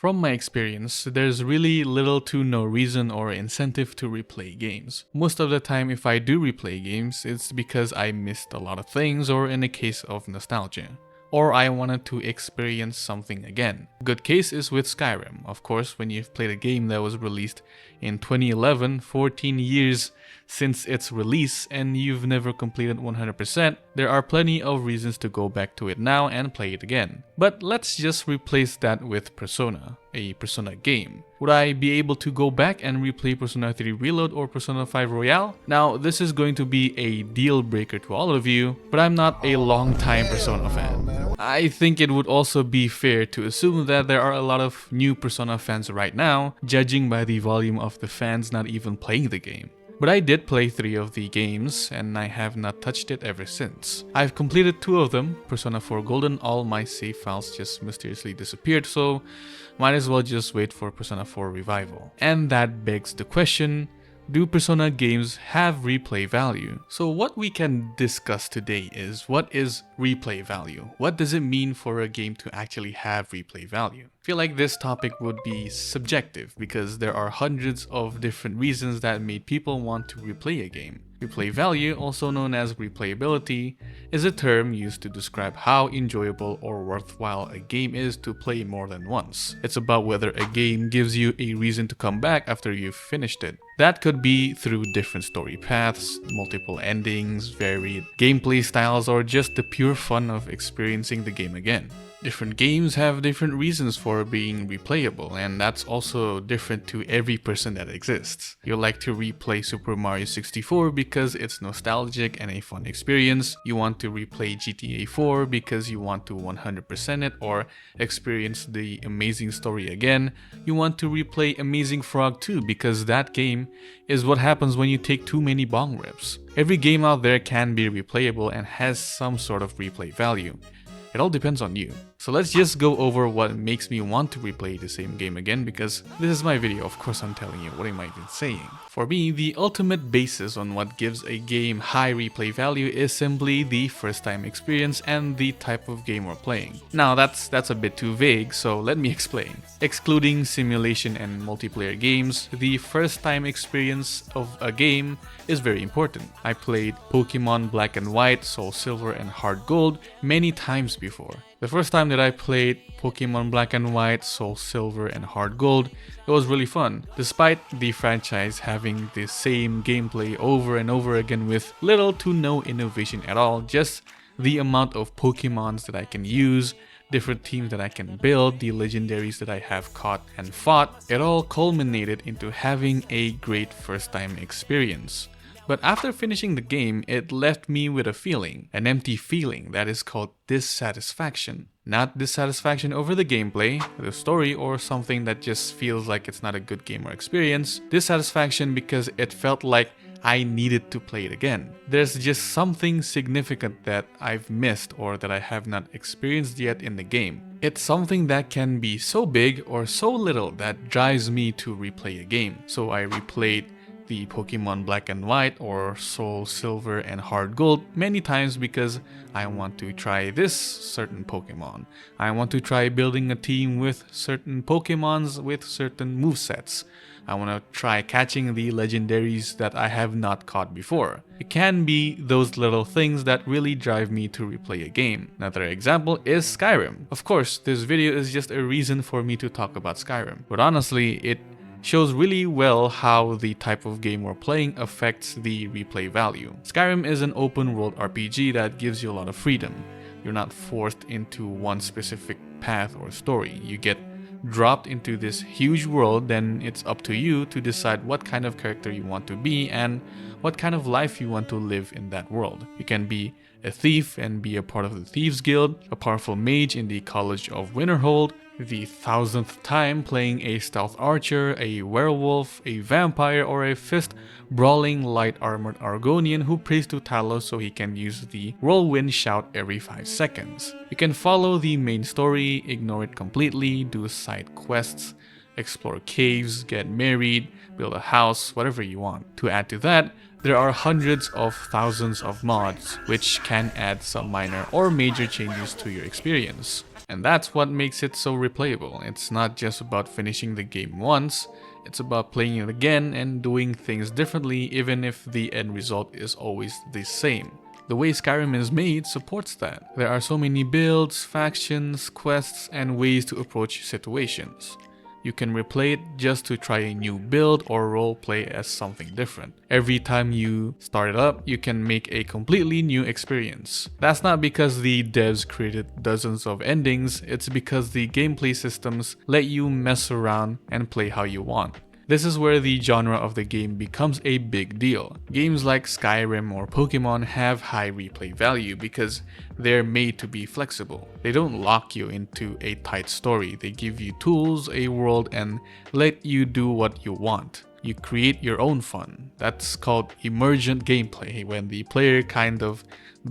From my experience, there's really little to no reason or incentive to replay games. Most of the time, if I do replay games, it's because I missed a lot of things or in a case of nostalgia, or I wanted to experience something again. A good case is with Skyrim. Of course, when you've played a game that was released in 2011, 14 years since its release, and you've never completed 100%, there are plenty of reasons to go back to it now and play it again. But let's just replace that with Persona, a Persona game. Would I be able to go back and replay Persona 3 Reload or Persona 5 Royale? Now, this is going to be a deal breaker to all of you, but I'm not a long-time Persona fan. I think it would also be fair to assume that there are a lot of new Persona fans right now, judging by the volume of the fans not even playing the game. But I did play 3 of the games, and I have not touched it ever since. I've completed 2 of them, Persona 4 Golden. All my save files just mysteriously disappeared, so might as well just wait for Persona 4 Revival. And that begs the question, do Persona games have replay value? So what we can discuss today is, what is replay value? What does it mean for a game to actually have replay value? I feel like this topic would be subjective because there are hundreds of different reasons that made people want to replay a game. Replay value, also known as replayability, is a term used to describe how enjoyable or worthwhile a game is to play more than once. It's about whether a game gives you a reason to come back after you've finished it. That could be through different story paths, multiple endings, varied gameplay styles, or just the pure fun of experiencing the game again. Different games have different reasons for being replayable, and that's also different to every person that exists. You like to replay Super Mario 64 because it's nostalgic and a fun experience. You want to replay GTA 4 because you want to 100% it or experience the amazing story again. You want to replay Amazing Frog 2 because that game is what happens when you take too many bong rips. Every game out there can be replayable and has some sort of replay value. It all depends on you. So let's just go over what makes me want to replay the same game again, because this is my video, of course I'm telling you, what am I even saying? For me, the ultimate basis on what gives a game high replay value is simply the first time experience and the type of game we're playing. Now that's a bit too vague, so let me explain. Excluding simulation and multiplayer games, the first time experience of a game is very important. I played Pokemon Black and White, Soul Silver and Heart Gold many times before. The first time that I played Pokemon Black and White, Soul Silver and Heart Gold, it was really fun. Despite the franchise having the same gameplay over and over again with little to no innovation at all, just the amount of Pokemons that I can use, different teams that I can build, the legendaries that I have caught and fought, it all culminated into having a great first time experience. But after finishing the game, it left me with a feeling, an empty feeling that is called dissatisfaction. Not dissatisfaction over the gameplay, the story, or something that just feels like it's not a good game or experience. Dissatisfaction because it felt like I needed to play it again. There's just something significant that I've missed or that I have not experienced yet in the game. It's something that can be so big or so little that drives me to replay a game. So I replayed the Pokemon Black and White or Soul Silver and Heart Gold many times because I want to try this certain Pokemon. I want to try building a team with certain Pokemons with certain movesets. I want to try catching the legendaries that I have not caught before. It can be those little things that really drive me to replay a game. Another example is Skyrim. Of course, this video is just a reason for me to talk about Skyrim, but honestly, it shows really well how the type of game we're playing affects the replay value. Skyrim is an open world RPG that gives you a lot of freedom. You're not forced into one specific path or story. You get dropped into this huge world, then it's up to you to decide what kind of character you want to be and what kind of life you want to live in that world. You can be a thief and be a part of the Thieves Guild, a powerful mage in the College of Winterhold, the 1000th time playing a stealth archer, a werewolf, a vampire, or a fist-brawling light-armored Argonian who prays to Talos so he can use the whirlwind shout every 5 seconds. You can follow the main story, ignore it completely, do side quests, explore caves, get married, build a house, whatever you want. To add to that, there are hundreds of thousands of mods which can add some minor or major changes to your experience. And that's what makes it so replayable. It's not just about finishing the game once, it's about playing it again and doing things differently even if the end result is always the same. The way Skyrim is made supports that. There are so many builds, factions, quests, and ways to approach situations. You can replay it just to try a new build or roleplay as something different. Every time you start it up, you can make a completely new experience. That's not because the devs created dozens of endings, it's because the gameplay systems let you mess around and play how you want. This is where the genre of the game becomes a big deal. Games like Skyrim or Pokemon have high replay value because they're made to be flexible. They don't lock you into a tight story, they give you tools, a world, and let you do what you want. You create your own fun. That's called emergent gameplay, when the player kind of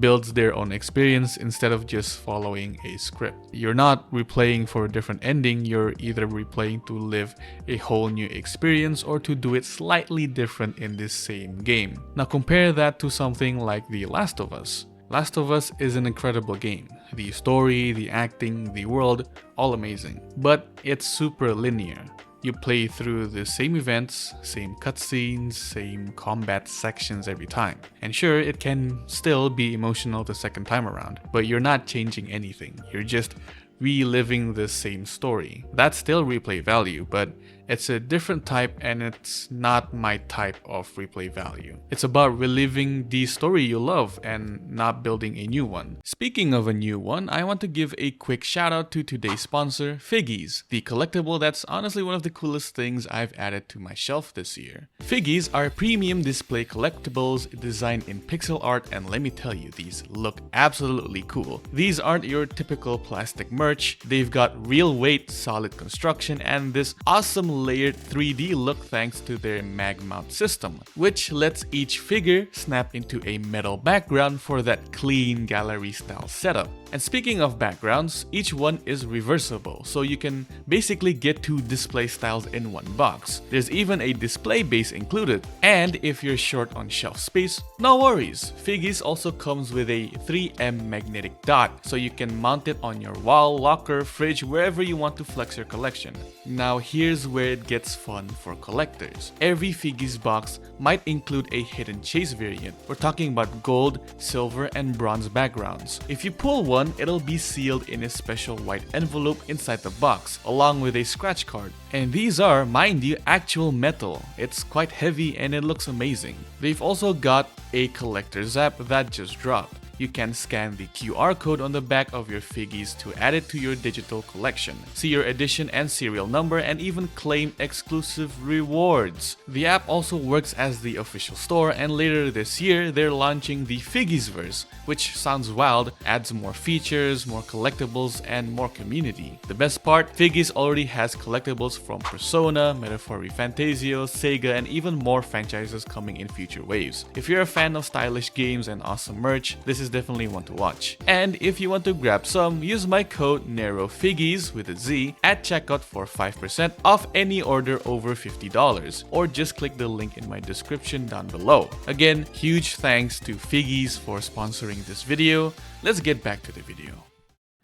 builds their own experience instead of just following a script. You're not replaying for a different ending, you're either replaying to live a whole new experience or to do it slightly different in this same game. Now compare that to something like The Last of Us. Last of Us is an incredible game. The story, the acting, the world, all amazing. But it's super linear. You play through the same events, same cutscenes, same combat sections every time. And sure, it can still be emotional the second time around, but you're not changing anything. You're just reliving the same story. That's still replay value, but it's a different type and it's not my type of replay value. It's about reliving the story you love and not building a new one. Speaking of a new one, I want to give a quick shout out to today's sponsor, Figgies, the collectible that's honestly one of the coolest things I've added to my shelf this year. Figgies are premium display collectibles designed in pixel art, and let me tell you, these look absolutely cool. These aren't your typical plastic merch, they've got real weight, solid construction, and this awesome layered 3D look thanks to their mag mount system, which lets each figure snap into a metal background for that clean gallery style setup. And speaking of backgrounds, each one is reversible, so you can basically get two display styles in one box. There's even a display base included, and if you're short on shelf space, no worries. Figgies also comes with a 3M magnetic dot, so you can mount it on your wall, locker, fridge, wherever you want to flex your collection. Now here's where it gets fun for collectors. Every Figgies box might include a hidden chase variant. We're talking about gold, silver, and bronze backgrounds. If you pull one, it'll be sealed in a special white envelope inside the box, along with a scratch card. And these are, mind you, actual metal. It's quite heavy and it looks amazing. They've also got a collector's app that just dropped. You can scan the QR code on the back of your Figgies to add it to your digital collection, see your edition and serial number, and even claim exclusive rewards. The app also works as the official store, and later this year they're launching the Figgiesverse, which sounds wild, adds more features, more collectibles, and more community. The best part, Figgies already has collectibles from Persona, Metaphor Fantasio, Sega, and even more franchises coming in future waves. If you're a fan of stylish games and awesome merch, this is definitely one to watch. And if you want to grab some, use my code Nero Figgies with a Z at checkout for 5% off any order over $50, or just click the link in my description down below. Again, huge thanks to Figgies for sponsoring this video. Let's get back to the video.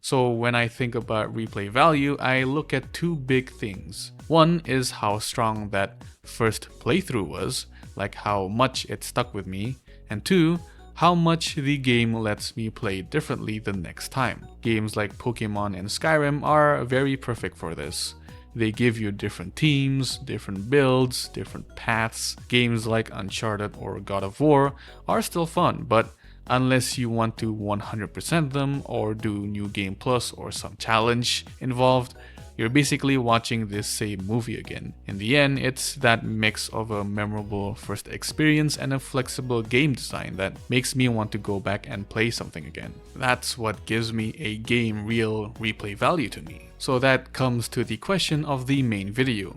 So when I think about replay value, I look at two big things. One is how strong that first playthrough was, like how much it stuck with me, and two, how much the game lets me play differently the next time. Games like Pokemon and Skyrim are very perfect for this. They give you different teams, different builds, different paths. Games like Uncharted or God of War are still fun, but unless you want to 100% them or do New Game Plus or some challenge involved, you're basically watching this same movie again. In the end, it's that mix of a memorable first experience and a flexible game design that makes me want to go back and play something again. That's what gives me a game real replay value to me. So that comes to the question of the main video.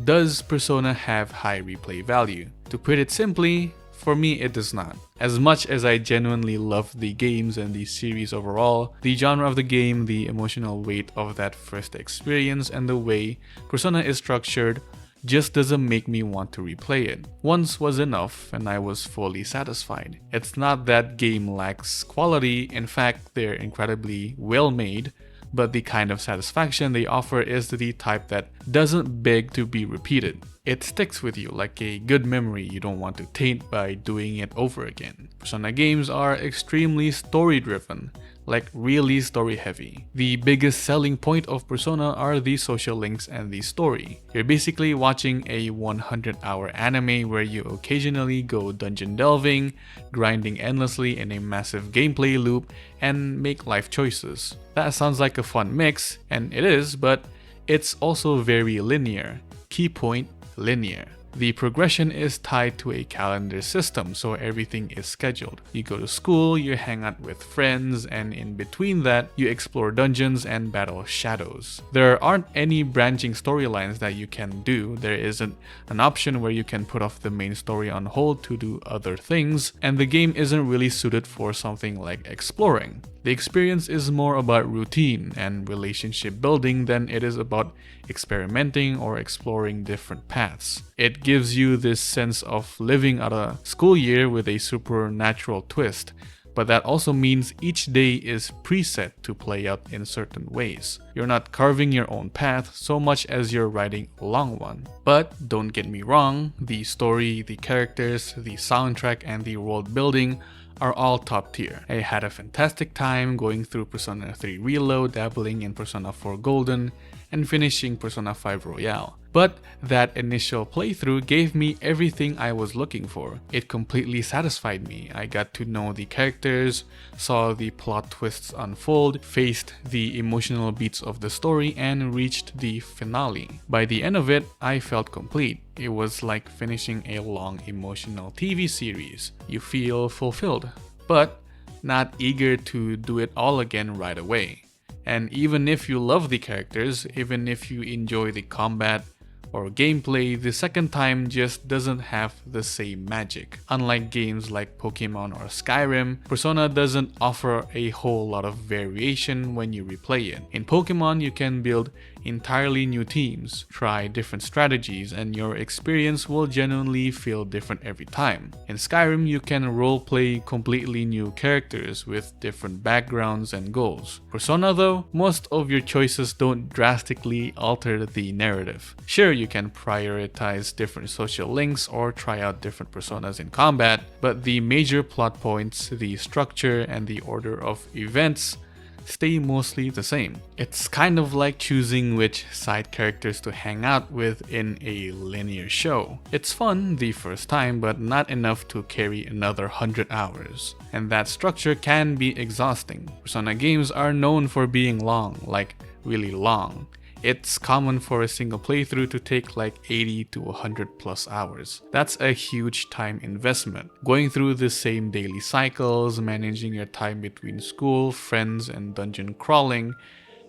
Does Persona have high replay value? To put it simply, for me, it does not. As much as I genuinely love the games and the series overall, the genre of the game, the emotional weight of that first experience, and the way Persona is structured just doesn't make me want to replay it. Once was enough and I was fully satisfied. It's not that game lacks quality, in fact they're incredibly well made, but the kind of satisfaction they offer is the type that doesn't beg to be repeated. It sticks with you like a good memory you don't want to taint by doing it over again. Persona games are extremely story-driven, like really story-heavy. The biggest selling point of Persona are the social links and the story. You're basically watching a 100-hour anime where you occasionally go dungeon delving, grinding endlessly in a massive gameplay loop, and make life choices. That sounds like a fun mix, and it is, but it's also very linear. Key point: linear. The progression is tied to a calendar system, so everything is scheduled. You go to school, you hang out with friends, and in between that, you explore dungeons and battle shadows. There aren't any branching storylines that you can do. There isn't an option where you can put off the main story on hold to do other things, and the game isn't really suited for something like exploring. The experience is more about routine and relationship building than it is about experimenting or exploring different paths. It gives you this sense of living out a school year with a supernatural twist, but that also means each day is preset to play out in certain ways. You're not carving your own path so much as you're writing a long one. But don't get me wrong, the story, the characters, the soundtrack, and the world building are all top tier. I had a fantastic time going through Persona 3 Reload, dabbling in Persona 4 Golden, and finishing Persona 5 Royale. But that initial playthrough gave me everything I was looking for. It completely satisfied me. I got to know the characters, saw the plot twists unfold, faced the emotional beats of the story, and reached the finale. By the end of it, I felt complete. It was like finishing a long emotional TV series. You feel fulfilled, but not eager to do it all again right away. And even if you love the characters, even if you enjoy the combat or gameplay, the second time just doesn't have the same magic. Unlike games like Pokemon or Skyrim, Persona doesn't offer a whole lot of variation when you replay it. In Pokemon, you can build entirely new teams, try different strategies, and your experience will genuinely feel different every time. In Skyrim, you can roleplay completely new characters with different backgrounds and goals. Persona though, most of your choices don't drastically alter the narrative. Sure, you can prioritize different social links or try out different personas in combat, but the major plot points, the structure, and the order of events stay mostly the same. It's kind of like choosing which side characters to hang out with in a linear show. It's fun the first time, but not enough to carry another 100 hours. And that structure can be exhausting. Persona games are known for being long, like really long. It's common for a single playthrough to take like 80 to 100 plus hours. That's a huge time investment. Going through the same daily cycles, managing your time between school, friends, and dungeon crawling,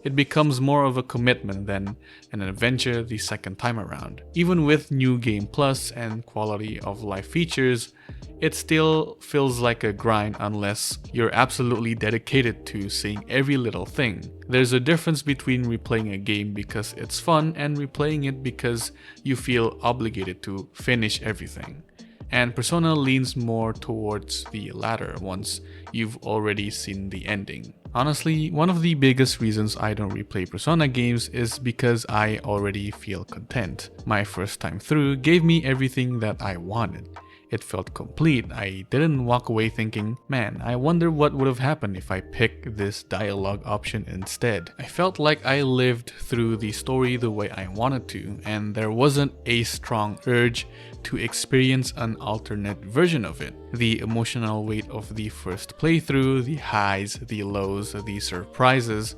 it becomes more of a commitment than an adventure the second time around. Even with new game plus and quality of life features, it still feels like a grind unless you're absolutely dedicated to seeing every little thing. There's a difference between replaying a game because it's fun and replaying it because you feel obligated to finish everything. And Persona leans more towards the latter once you've already seen the ending. Honestly, one of the biggest reasons I don't replay Persona games is because I already feel content. My first time through gave me everything that I wanted. It felt complete. I didn't walk away thinking, man, I wonder what would have happened if I picked this dialogue option instead. I felt like I lived through the story the way I wanted to, and there wasn't a strong urge to experience an alternate version of it. The emotional weight of the first playthrough, the highs, the lows, the surprises,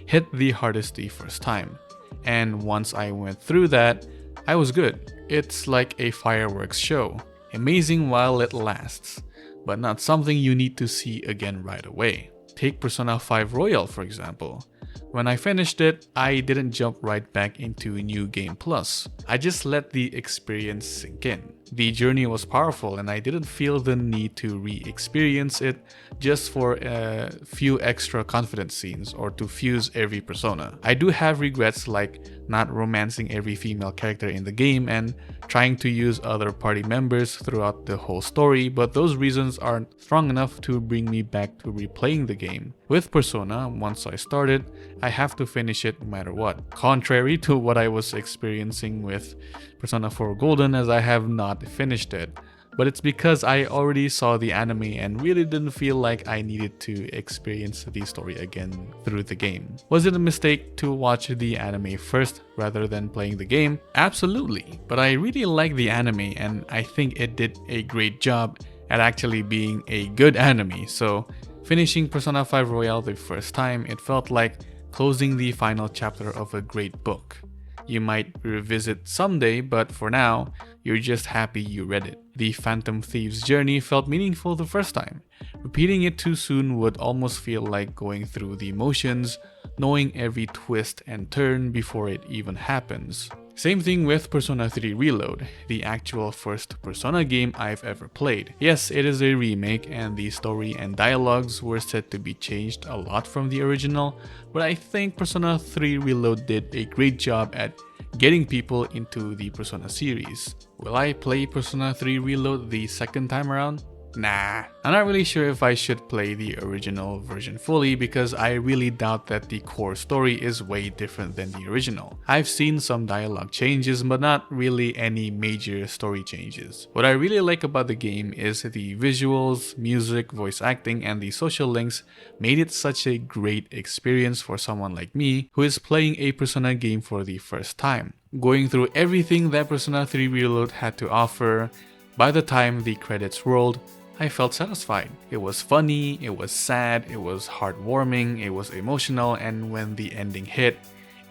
hit the hardest the first time. And once I went through that, I was good. It's like a fireworks show. Amazing while it lasts, but not something you need to see again right away. Take Persona 5 Royal for example. When I finished it, I didn't jump right back into New Game Plus. I just let the experience sink in. The journey was powerful and I didn't feel the need to re-experience it just for a few extra confidence scenes or to fuse every persona. I do have regrets like not romancing every female character in the game and trying to use other party members throughout the whole story, but those reasons aren't strong enough to bring me back to replaying the game. With Persona, once I started, I have to finish it no matter what. Contrary to what I was experiencing with Persona 4 Golden, as I have not finished it. But it's because I already saw the anime and really didn't feel like I needed to experience the story again through the game. Was it a mistake to watch the anime first rather than playing the game? Absolutely, but I really like the anime and I think it did a great job at actually being a good anime, so finishing Persona 5 Royal the first time, it felt like closing the final chapter of a great book. You might revisit someday, but for now, you're just happy you read it. The Phantom Thief's journey felt meaningful the first time. Repeating it too soon would almost feel like going through the motions, knowing every twist and turn before it even happens. Same thing with Persona 3 Reload, the actual first Persona game I've ever played. Yes, it is a remake and the story and dialogues were said to be changed a lot from the original, but I think Persona 3 Reload did a great job at getting people into the Persona series. Will I play Persona 3 Reload the second time around? Nah. I'm not really sure if I should play the original version fully because I really doubt that the core story is way different than the original. I've seen some dialogue changes but not really any major story changes. What I really like about the game is the visuals, music, voice acting, and the social links made it such a great experience for someone like me who is playing a Persona game for the first time. Going through everything that Persona 3 Reload had to offer, by the time the credits rolled, I felt satisfied. It was funny, it was sad, it was heartwarming, it was emotional, and when the ending hit,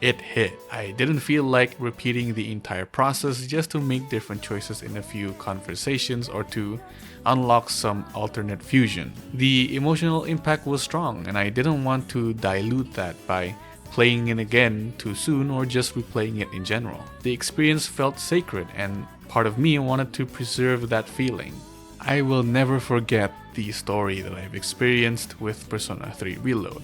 it hit. I didn't feel like repeating the entire process just to make different choices in a few conversations or to unlock some alternate fusion. The emotional impact was strong, and I didn't want to dilute that by playing it again too soon or just replaying it in general. The experience felt sacred, and part of me wanted to preserve that feeling. I will never forget the story that I've experienced with Persona 3 Reload.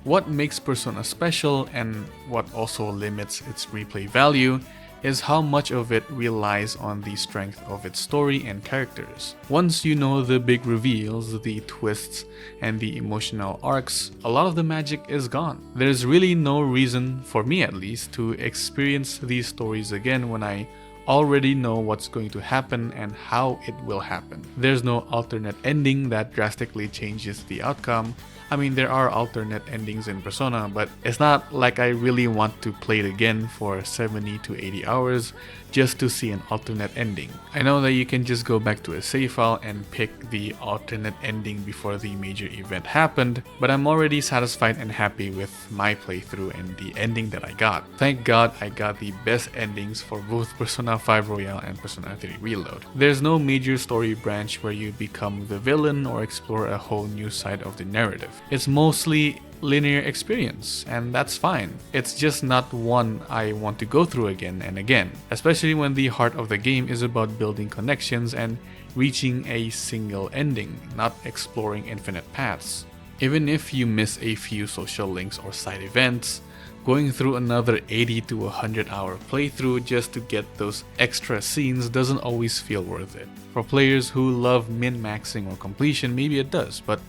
What makes Persona special and what also limits its replay value is how much of it relies on the strength of its story and characters. Once you know the big reveals, the twists, and the emotional arcs, a lot of the magic is gone. There's really no reason, for me at least, to experience these stories again when I already know what's going to happen and how it will happen. There's no alternate ending that drastically changes the outcome. I mean, there are alternate endings in Persona, but it's not like I really want to play it again for 70 to 80 hours just to see an alternate ending. I know that you can just go back to a save file and pick the alternate ending before the major event happened, but I'm already satisfied and happy with my playthrough and the ending that I got. Thank God I got the best endings for both Persona 5 Royal and Persona 3 Reload. There's no major story branch where you become the villain or explore a whole new side of the narrative. It's mostly linear experience, and that's fine. It's just not one I want to go through again and again, especially when the heart of the game is about building connections and reaching a single ending, not exploring infinite paths. Even if you miss a few social links or side events, going through another 80 to 100 hour playthrough just to get those extra scenes doesn't always feel worth it. For players who love min-maxing or completion, maybe it does, but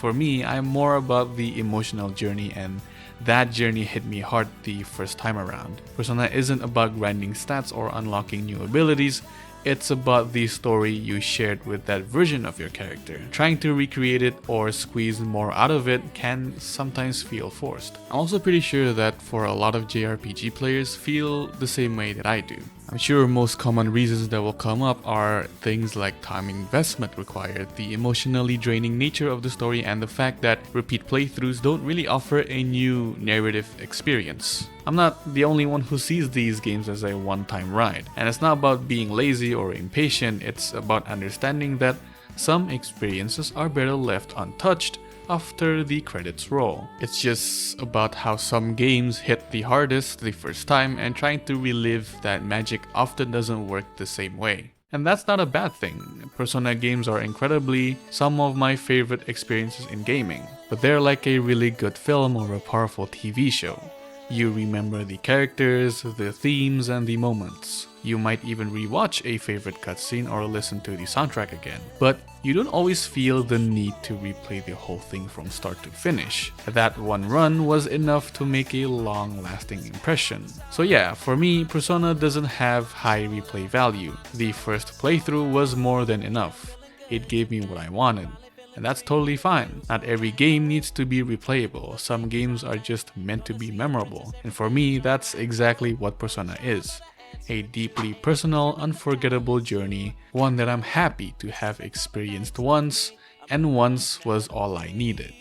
for me, I'm more about the emotional journey, and that journey hit me hard the first time around. Persona isn't about grinding stats or unlocking new abilities, it's about the story you shared with that version of your character. Trying to recreate it or squeeze more out of it can sometimes feel forced. I'm also pretty sure that for a lot of JRPG players feel the same way that I do. I'm sure most common reasons that will come up are things like time investment required, the emotionally draining nature of the story, and the fact that repeat playthroughs don't really offer a new narrative experience. I'm not the only one who sees these games as a one-time ride, and it's not about being lazy or impatient, it's about understanding that some experiences are better left untouched after the credits roll. It's just about how some games hit the hardest the first time, and trying to relive that magic often doesn't work the same way. And that's not a bad thing. Persona games are incredibly some of my favorite experiences in gaming, but they're like a really good film or a powerful TV show. You remember the characters, the themes, and the moments. You might even rewatch a favorite cutscene or listen to the soundtrack again, but you don't always feel the need to replay the whole thing from start to finish. That one run was enough to make a long-lasting impression. So yeah, for me, Persona doesn't have high replay value. The first playthrough was more than enough. It gave me what I wanted. And that's totally fine. Not every game needs to be replayable. Some games are just meant to be memorable. And for me, that's exactly what Persona is. A deeply personal, unforgettable journey, one that I'm happy to have experienced once, and once was all I needed.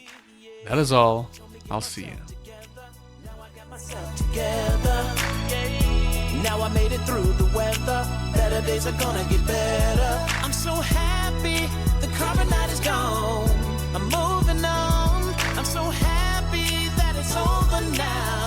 That is all. I'll see you. Now I made it through the weather. Better days are gonna get better. I'm so happy the current night is gone. I'm moving on. I'm so happy that it's over now.